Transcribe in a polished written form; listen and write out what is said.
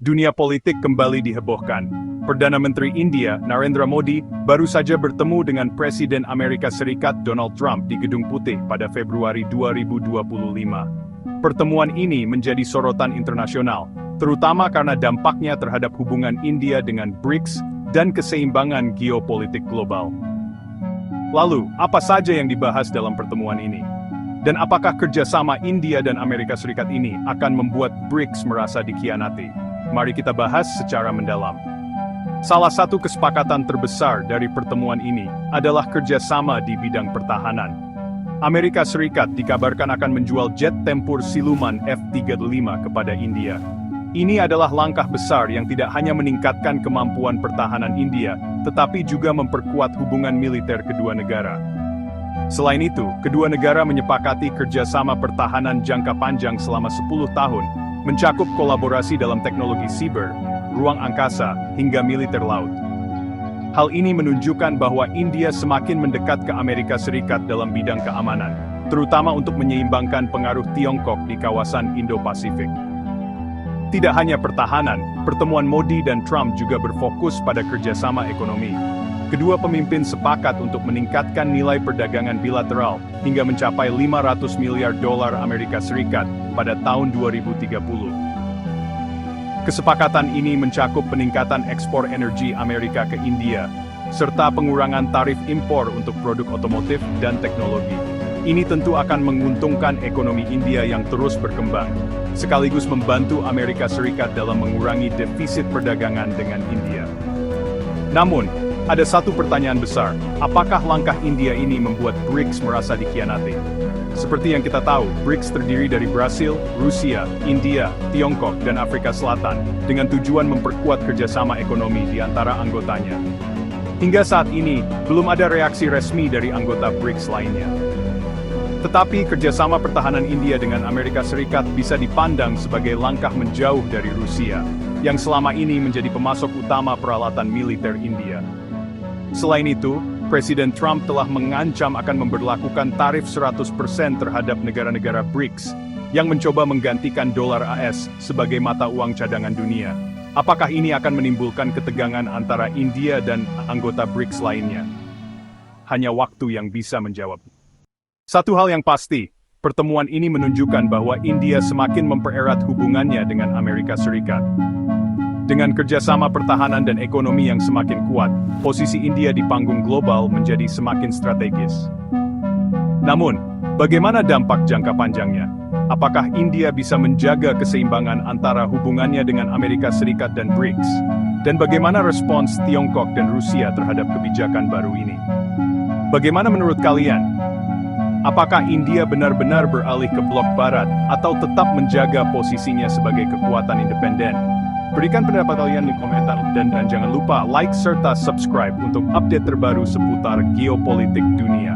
Dunia politik kembali dihebohkan. Perdana Menteri India, Narendra Modi, baru saja bertemu dengan Presiden Amerika Serikat Donald Trump di Gedung Putih pada Februari 2025. Pertemuan ini menjadi sorotan internasional, terutama karena dampaknya terhadap hubungan India dengan BRICS dan keseimbangan geopolitik global. Lalu, apa saja yang dibahas dalam pertemuan ini? Dan apakah kerjasama India dan Amerika Serikat ini akan membuat BRICS merasa dikhianati? Mari kita bahas secara mendalam. Salah satu kesepakatan terbesar dari pertemuan ini adalah kerjasama di bidang pertahanan. Amerika Serikat dikabarkan akan menjual jet tempur siluman F-35 kepada India. Ini adalah langkah besar yang tidak hanya meningkatkan kemampuan pertahanan India, tetapi juga memperkuat hubungan militer kedua negara. Selain itu, kedua negara menyepakati kerjasama pertahanan jangka panjang selama 10 tahun, mencakup kolaborasi dalam teknologi siber, ruang angkasa, hingga militer laut. Hal ini menunjukkan bahwa India semakin mendekat ke Amerika Serikat dalam bidang keamanan, terutama untuk menyeimbangkan pengaruh Tiongkok di kawasan Indo-Pasifik. Tidak hanya pertahanan, pertemuan Modi dan Trump juga berfokus pada kerjasama ekonomi. Kedua pemimpin sepakat untuk meningkatkan nilai perdagangan bilateral hingga mencapai $500 miliar Amerika Serikat pada tahun 2030. Kesepakatan ini mencakup peningkatan ekspor energi Amerika ke India, serta pengurangan tarif impor untuk produk otomotif dan teknologi. Ini tentu akan menguntungkan ekonomi India yang terus berkembang, sekaligus membantu Amerika Serikat dalam mengurangi defisit perdagangan dengan India. Namun, ada satu pertanyaan besar, apakah langkah India ini membuat BRICS merasa dikhianati? Seperti yang kita tahu, BRICS terdiri dari Brasil, Rusia, India, Tiongkok, dan Afrika Selatan, dengan tujuan memperkuat kerjasama ekonomi di antara anggotanya. Hingga saat ini, belum ada reaksi resmi dari anggota BRICS lainnya. Tetapi kerjasama pertahanan India dengan Amerika Serikat bisa dipandang sebagai langkah menjauh dari Rusia, yang selama ini menjadi pemasok utama peralatan militer India. Selain itu, Presiden Trump telah mengancam akan memberlakukan tarif 100% terhadap negara-negara BRICS, yang mencoba menggantikan dolar AS sebagai mata uang cadangan dunia. Apakah ini akan menimbulkan ketegangan antara India dan anggota BRICS lainnya? Hanya waktu yang bisa menjawab. Satu hal yang pasti, pertemuan ini menunjukkan bahwa India semakin mempererat hubungannya dengan Amerika Serikat. Dengan kerjasama pertahanan dan ekonomi yang semakin kuat, posisi India di panggung global menjadi semakin strategis. Namun, bagaimana dampak jangka panjangnya? Apakah India bisa menjaga keseimbangan antara hubungannya dengan Amerika Serikat dan BRICS? Dan bagaimana respons Tiongkok dan Rusia terhadap kebijakan baru ini? Bagaimana menurut kalian? Apakah India benar-benar beralih ke blok barat atau tetap menjaga posisinya sebagai kekuatan independen? Berikan pendapat kalian di komentar dan jangan lupa like serta subscribe untuk update terbaru seputar geopolitik dunia.